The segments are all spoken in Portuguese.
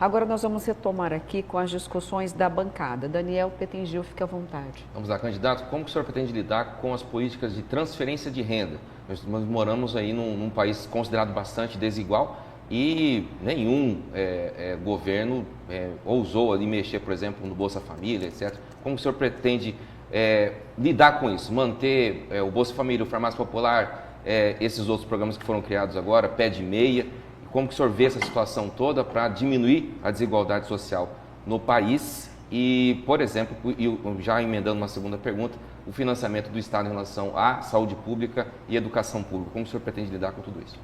Agora nós vamos retomar aqui com as discussões da bancada. Daniel Petengil, fique à vontade. Vamos lá, candidato. Como que o senhor pretende lidar com as políticas de transferência de renda? Nós moramos aí num país considerado bastante desigual e nenhum governo ousou ali mexer, por exemplo, no Bolsa Família, etc. Como que o senhor pretende lidar com isso? Manter o Bolsa Família, o Farmácia Popular, esses outros programas que foram criados agora, Pé de Meia? Como que o senhor vê essa situação toda para diminuir a desigualdade social no país e, por exemplo, já emendando uma segunda pergunta, o financiamento do Estado em relação à saúde pública e educação pública? Como o senhor pretende lidar com tudo isso?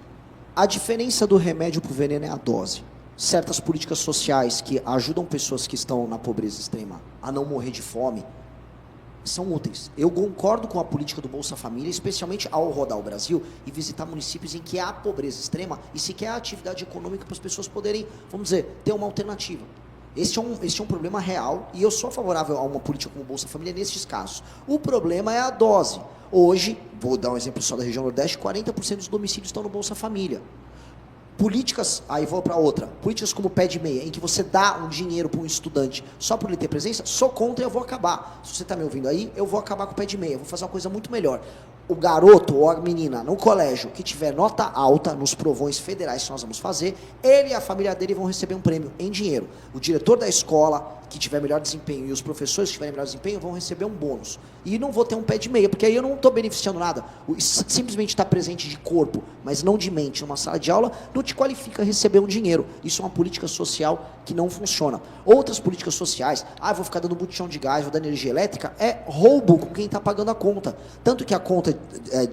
A diferença do remédio para o veneno é a dose. Certas políticas sociais que ajudam pessoas que estão na pobreza extrema a não morrer de fome são úteis. Eu concordo com a política do Bolsa Família, especialmente ao rodar o Brasil e visitar municípios em que há pobreza extrema e sequer há atividade econômica para as pessoas poderem, vamos dizer, ter uma alternativa. Este é um problema real e eu sou favorável a uma política como o Bolsa Família nesses casos. O problema é a dose. Hoje, vou dar um exemplo só da região Nordeste, 40% dos domicílios estão no Bolsa Família. Políticas, aí vou para outra, políticas como Pé de Meia, em que você dá um dinheiro para um estudante só por ele ter presença, sou contra e eu vou acabar. Se você está me ouvindo aí, eu vou acabar com o Pé de Meia, eu vou fazer uma coisa muito melhor. O garoto ou a menina no colégio que tiver nota alta nos provões federais que nós vamos fazer, ele e a família dele vão receber um prêmio em dinheiro. O diretor da escola que tiver melhor desempenho e os professores que tiverem melhor desempenho vão receber um bônus. E não vou ter um pé de meia, porque aí eu não estou beneficiando nada. Simplesmente estar presente de corpo, mas não de mente numa sala de aula, não te qualifica a receber um dinheiro. Isso é uma política social que não funciona. Outras políticas sociais, eu vou ficar dando botijão de gás, vou dar energia elétrica, é roubo com quem está pagando a conta. Tanto que a conta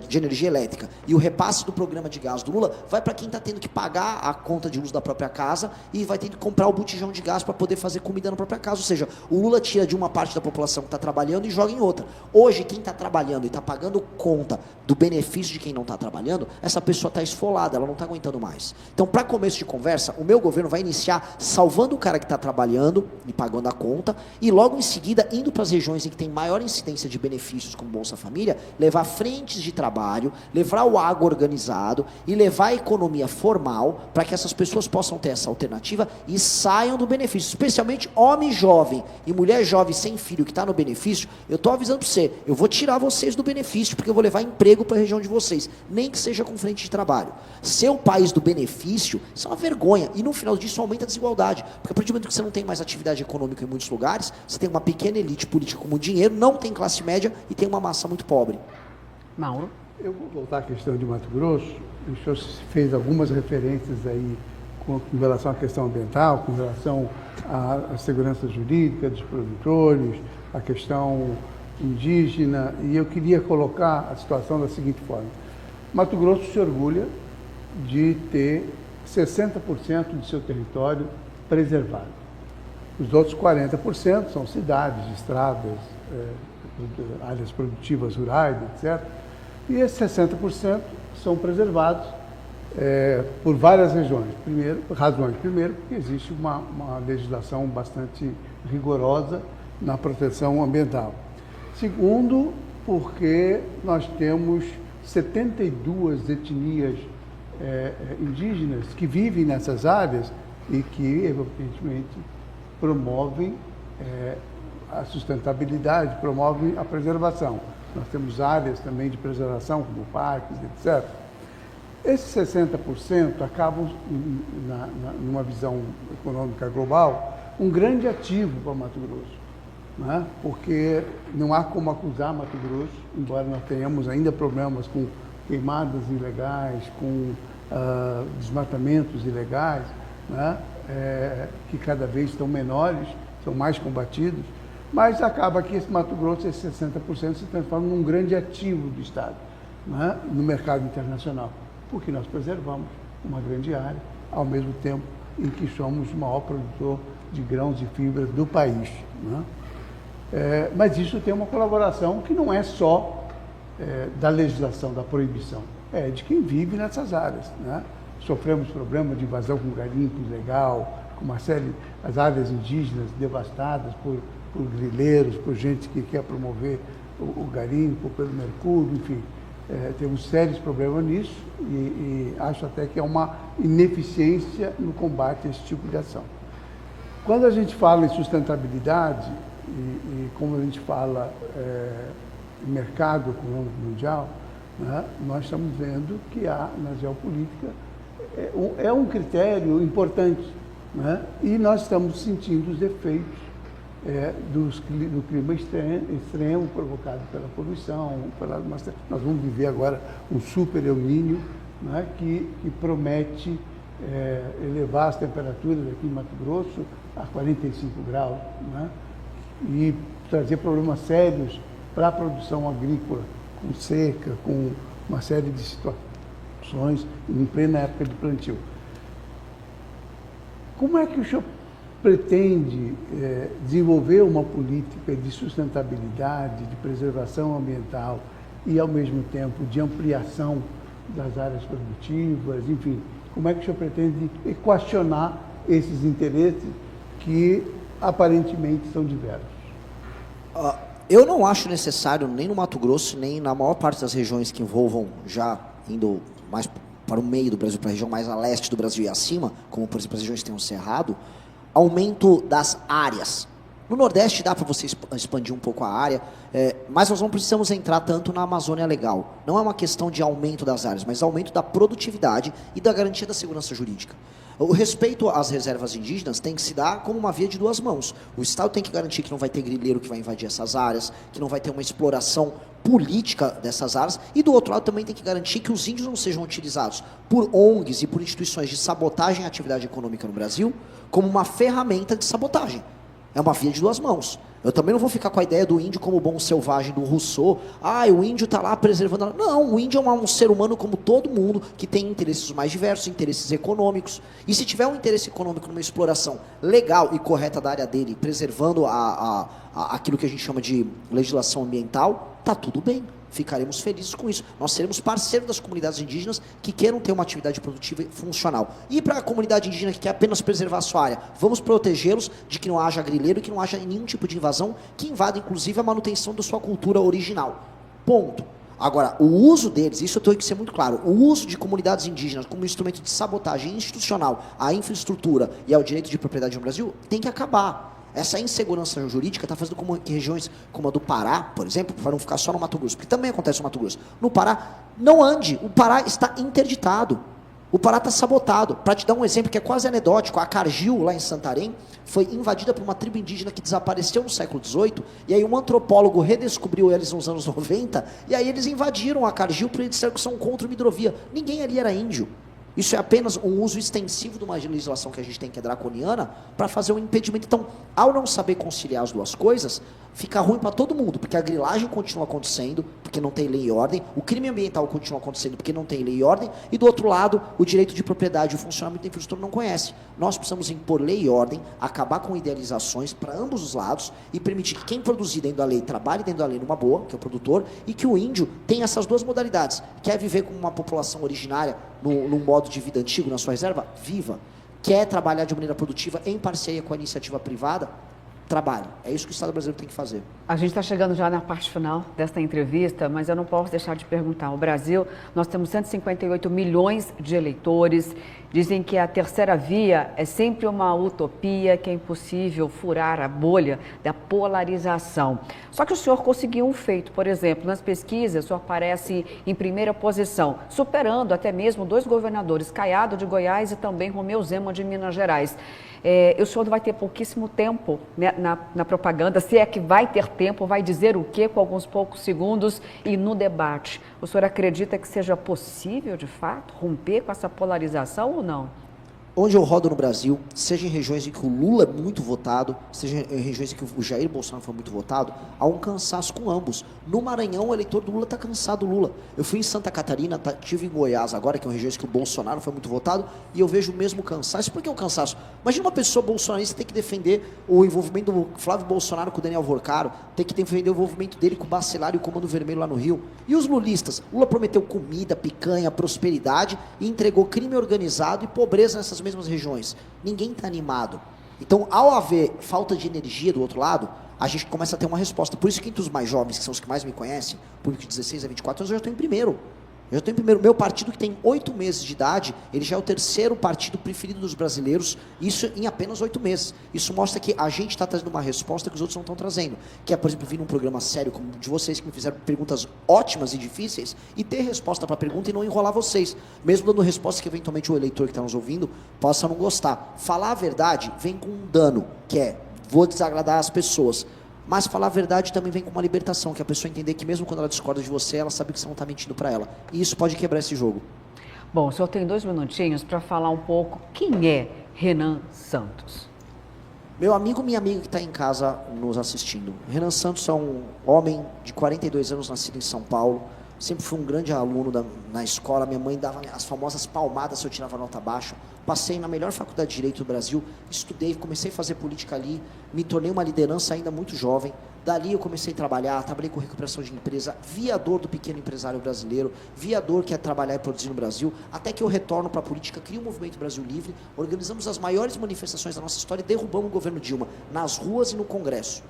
de energia elétrica e o repasse do programa de gás do Lula vai para quem está tendo que pagar a conta de luz da própria casa e vai ter que comprar o botijão de gás para poder fazer comida na própria casa. Ou seja, o Lula tira de uma parte da população que está trabalhando e joga em outra. Hoje, quem está trabalhando e está pagando conta do benefício de quem não está trabalhando, essa pessoa está esfolada, ela não está aguentando mais. Então, para começo de conversa, o meu governo vai iniciar salvando o cara que está trabalhando e pagando a conta e logo em seguida, indo para as regiões em que tem maior incidência de benefícios, como Bolsa Família, levar frentes de trabalho, levar o agro organizado e levar a economia formal para que essas pessoas possam ter essa alternativa e saiam do benefício, especialmente homem jovem e mulher jovem sem filho que está no benefício. Eu estou avisando para você, eu vou tirar vocês do benefício porque eu vou levar emprego para a região de vocês, nem que seja com frente de trabalho. Ser o país do benefício, isso é uma vergonha e no final disso aumenta a desigualdade, porque a partir do momento que você não tem mais atividade econômica em muitos lugares, você tem uma pequena elite política com muito dinheiro, não tem classe média e tem uma massa muito pobre. Mauro? Eu vou voltar à questão de Mato Grosso. O senhor fez algumas referências aí com relação à questão ambiental, com relação à segurança jurídica dos produtores, a questão indígena, e eu queria colocar a situação da seguinte forma. Mato Grosso se orgulha de ter 60% do seu território preservado. Os outros 40% são cidades, estradas, áreas produtivas rurais, etc. E esses 60% são preservados por várias razões. Primeiro, porque existe uma legislação bastante rigorosa na proteção ambiental. Segundo, porque nós temos 72 etnias indígenas que vivem nessas áreas e que, evidentemente, promovem a sustentabilidade, promovem a preservação. Nós temos áreas também de preservação, como parques, etc. Esses 60% acabam, numa visão econômica global, um grande ativo para Mato Grosso, né? Porque não há como acusar Mato Grosso, embora nós tenhamos ainda problemas com queimadas ilegais, com desmatamentos ilegais, né? Que cada vez estão menores, são mais combatidos, mas acaba que esse Mato Grosso, esses 60%, se transforma num grande ativo do Estado, né? No mercado internacional, porque nós preservamos uma grande área, ao mesmo tempo em que somos o maior produtor de grãos e fibras do país, né? Mas isso tem uma colaboração que não é só da legislação, da proibição, é de quem vive nessas áreas, né? Sofremos problemas de invasão com garimpo ilegal, com uma série, as áreas indígenas devastadas por grileiros, por gente que quer promover o garimpo pelo mercúrio, enfim. Temos sérios problemas nisso e acho até que é uma ineficiência no combate a esse tipo de ação. Quando a gente fala em sustentabilidade e como a gente fala em mercado econômico mundial, né, nós estamos vendo que há na geopolítica é um critério importante, né, e nós estamos sentindo os efeitos do clima extremo provocado pela poluição. Nós vamos viver agora um super El Niño, né, que promete elevar as temperaturas aqui em Mato Grosso a 45 graus, né, e trazer problemas sérios para a produção agrícola, com seca, com uma série de situações em plena época de plantio. Como é que o senhor pretende desenvolver uma política de sustentabilidade, de preservação ambiental e, ao mesmo tempo, de ampliação das áreas produtivas, enfim, como é que o senhor pretende equacionar esses interesses que aparentemente são diversos? Eu não acho necessário, nem no Mato Grosso, nem na maior parte das regiões que envolvam, já indo mais para o meio do Brasil, para a região mais a leste do Brasil e acima, como, por exemplo, as regiões que têm um cerrado, aumento das áreas. No Nordeste dá para você expandir um pouco a área, mas nós não precisamos entrar tanto na Amazônia Legal. Não é uma questão de aumento das áreas, mas aumento da produtividade e da garantia da segurança jurídica. O respeito às reservas indígenas tem que se dar como uma via de duas mãos. O Estado tem que garantir que não vai ter grileiro que vai invadir essas áreas, que não vai ter uma exploração política dessas áreas, e do outro lado também tem que garantir que os índios não sejam utilizados por ONGs e por instituições de sabotagem à atividade econômica no Brasil como uma ferramenta de sabotagem. É uma via de duas mãos. Eu também não vou ficar com a ideia do índio como bom selvagem do Rousseau. O índio está lá preservando... Não, o índio é um ser humano como todo mundo, que tem interesses mais diversos, interesses econômicos. E se tiver um interesse econômico numa exploração legal e correta da área dele, preservando aquilo que a gente chama de legislação ambiental, tá tudo bem. Ficaremos felizes com isso. Nós seremos parceiros das comunidades indígenas que queiram ter uma atividade produtiva e funcional. E para a comunidade indígena que quer apenas preservar a sua área, vamos protegê-los de que não haja grileiro e que não haja nenhum tipo de invasão que invada, inclusive, a manutenção da sua cultura original. Ponto. Agora, o uso deles, isso eu tenho que ser muito claro, o uso de comunidades indígenas como instrumento de sabotagem institucional à infraestrutura e ao direito de propriedade no Brasil tem que acabar. Essa insegurança jurídica está fazendo com que regiões como a do Pará, por exemplo, para não ficar só no Mato Grosso, porque também acontece no Mato Grosso, no Pará, não ande, o Pará está interditado, o Pará está sabotado. Para te dar um exemplo que é quase anedótico, a Cargill, lá em Santarém, foi invadida por uma tribo indígena que desapareceu no século XVIII, e aí um antropólogo redescobriu eles nos anos 90, e aí eles invadiram a Cargill porque eles disseram que são contra uma hidrovia. Ninguém ali era índio. Isso é apenas um uso extensivo de uma legislação que a gente tem, que é draconiana, para fazer um impedimento. Então, ao não saber conciliar as duas coisas, fica ruim para todo mundo, porque a grilagem continua acontecendo, porque não tem lei e ordem, o crime ambiental continua acontecendo, porque não tem lei e ordem, e do outro lado, o direito de propriedade e o funcionamento da infraestrutura não conhece. Nós precisamos impor lei e ordem, acabar com idealizações para ambos os lados, e permitir que quem produzir dentro da lei, trabalhe dentro da lei numa boa, que é o produtor, e que o índio tenha essas duas modalidades. Quer viver com uma população originária, num modo de vida antigo, na sua reserva? Viva. Quer trabalhar de maneira produtiva em parceria com a iniciativa privada? Trabalhe. É isso que o Estado brasileiro tem que fazer. A gente está chegando já na parte final desta entrevista, mas eu não posso deixar de perguntar. O Brasil, nós temos 158 milhões de eleitores. Dizem que a terceira via é sempre uma utopia, que é impossível furar a bolha da polarização. Só que o senhor conseguiu um feito. Por exemplo, nas pesquisas, o senhor aparece em primeira posição, superando até mesmo dois governadores, Caiado de Goiás e também Romeu Zema de Minas Gerais. O senhor vai ter pouquíssimo tempo, né, na propaganda, se é que vai ter tempo, vai dizer o quê com alguns poucos segundos e no debate. O senhor acredita que seja possível, de fato, romper com essa polarização ou não? Onde eu rodo no Brasil, seja em regiões em que o Lula é muito votado, seja em regiões em que o Jair Bolsonaro foi muito votado, há um cansaço com ambos. No Maranhão, o eleitor do Lula está cansado do Lula. Eu fui em Santa Catarina, estive em Goiás agora, que é uma região em que o Bolsonaro foi muito votado, e eu vejo o mesmo cansaço. Por que o cansaço? Imagina uma pessoa bolsonarista ter que defender o envolvimento do Flávio Bolsonaro com o Daniel Vorcaro, ter que defender o envolvimento dele com o Bacelar e o Comando Vermelho lá no Rio. E os lulistas? Lula prometeu comida, picanha, prosperidade e entregou crime organizado e pobreza nessas mesmas regiões. Ninguém está animado. Então, ao haver falta de energia do outro lado, a gente começa a ter uma resposta. Por isso que entre os mais jovens, que são os que mais me conhecem, público de 16 a 24 anos, eu já estou em primeiro. Eu tenho primeiro meu partido que tem 8 meses de idade, ele já é o terceiro partido preferido dos brasileiros, isso em apenas 8 meses. Isso mostra que a gente está trazendo uma resposta que os outros não estão trazendo. Que é, por exemplo, vir num programa sério como o de vocês, que me fizeram perguntas ótimas e difíceis, e ter resposta para a pergunta e não enrolar vocês. Mesmo dando resposta que eventualmente o eleitor que está nos ouvindo possa não gostar. Falar a verdade vem com um dano, que é, vou desagradar as pessoas. Mas falar a verdade também vem com uma libertação, que a pessoa entender que mesmo quando ela discorda de você, ela sabe que você não está mentindo para ela. E isso pode quebrar esse jogo. Bom, o senhor tem 2 minutinhos para falar um pouco quem é Renan Santos. Meu amigo, minha amiga que está em casa nos assistindo. Renan Santos é um homem de 42 anos, nascido em São Paulo. Sempre fui um grande aluno na escola. Minha mãe dava as famosas palmadas se eu tirava nota baixa. Passei na melhor faculdade de Direito do Brasil, estudei, comecei a fazer política ali, me tornei uma liderança ainda muito jovem. Dali eu comecei a trabalhar, trabalhei com recuperação de empresa, via a dor do pequeno empresário brasileiro, via a dor que é trabalhar e produzir no Brasil, até que eu retorno para a política, crio o Movimento Brasil Livre, organizamos as maiores manifestações da nossa história e derrubamos o governo Dilma, nas ruas e no Congresso.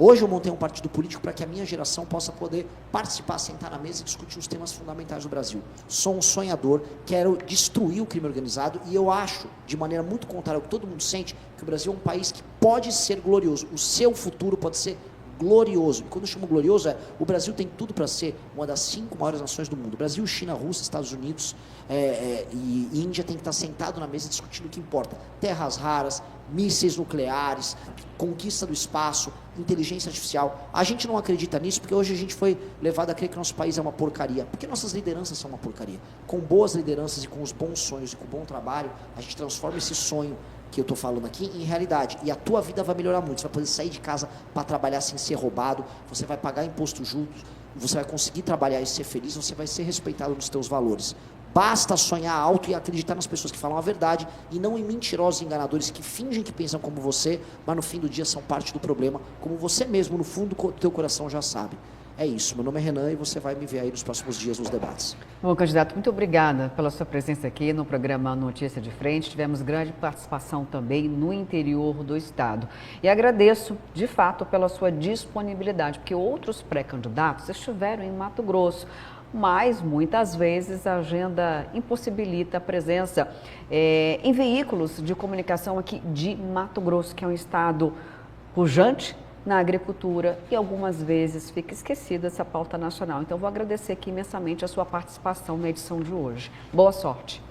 Hoje eu montei um partido político para que a minha geração possa poder participar, sentar na mesa e discutir os temas fundamentais do Brasil. Sou um sonhador, quero destruir o crime organizado e eu acho, de maneira muito contrária ao que todo mundo sente, que o Brasil é um país que pode ser glorioso. O seu futuro pode ser glorioso. E quando eu chamo glorioso, o Brasil tem tudo para ser uma das 5 maiores nações do mundo. Brasil, China, Rússia, Estados Unidos e Índia tem que estar sentado na mesa discutindo o que importa. Terras raras, mísseis nucleares, conquista do espaço, inteligência artificial. A gente não acredita nisso porque hoje a gente foi levado a crer que nosso país é uma porcaria. Porque nossas lideranças são uma porcaria. Com boas lideranças e com os bons sonhos e com o bom trabalho, a gente transforma esse sonho que eu estou falando aqui em realidade. E a tua vida vai melhorar muito. Você vai poder sair de casa para trabalhar sem ser roubado, você vai pagar imposto justo, você vai conseguir trabalhar e ser feliz, você vai ser respeitado nos teus valores. Basta sonhar alto e acreditar nas pessoas que falam a verdade e não em mentirosos e enganadores que fingem que pensam como você, mas no fim do dia são parte do problema, como você mesmo, no fundo do teu coração já sabe. É isso, meu nome é Renan e você vai me ver aí nos próximos dias nos debates. Bom, candidato, muito obrigada pela sua presença aqui no programa Notícia de Frente. Tivemos grande participação também no interior do estado. E agradeço, de fato, pela sua disponibilidade, porque outros pré-candidatos estiveram em Mato Grosso, mas muitas vezes a agenda impossibilita a presença em veículos de comunicação aqui de Mato Grosso, que é um estado pujante na agricultura e algumas vezes fica esquecida essa pauta nacional. Então, vou agradecer aqui imensamente a sua participação na edição de hoje. Boa sorte.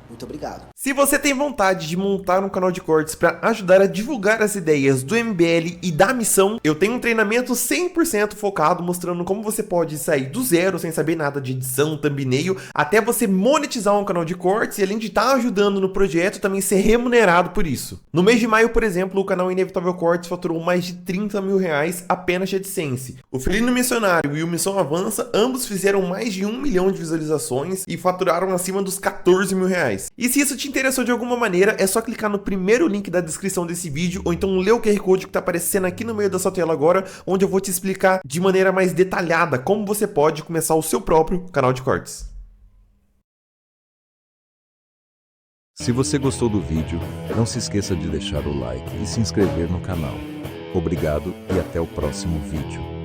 Muito obrigado. Se você tem vontade de montar um canal de cortes para ajudar a divulgar as ideias do MBL e da missão, eu tenho um treinamento 100% focado mostrando como você pode sair do zero sem saber nada de edição, thumbnail, até você monetizar um canal de cortes e além de estar ajudando no projeto, também ser remunerado por isso. No mês de maio, por exemplo, o canal Inevitável Cortes faturou mais de 30 mil reais apenas de AdSense. O Felino Missionário e o Missão Avança, ambos fizeram mais de 1 milhão de visualizações e faturaram acima dos 14 mil reais. E se isso te interessou de alguma maneira, é só clicar no primeiro link da descrição desse vídeo ou então ler o QR Code que está aparecendo aqui no meio da sua tela agora, onde eu vou te explicar de maneira mais detalhada como você pode começar o seu próprio canal de cortes. Se você gostou do vídeo, não se esqueça de deixar o like e se inscrever no canal. Obrigado e até o próximo vídeo.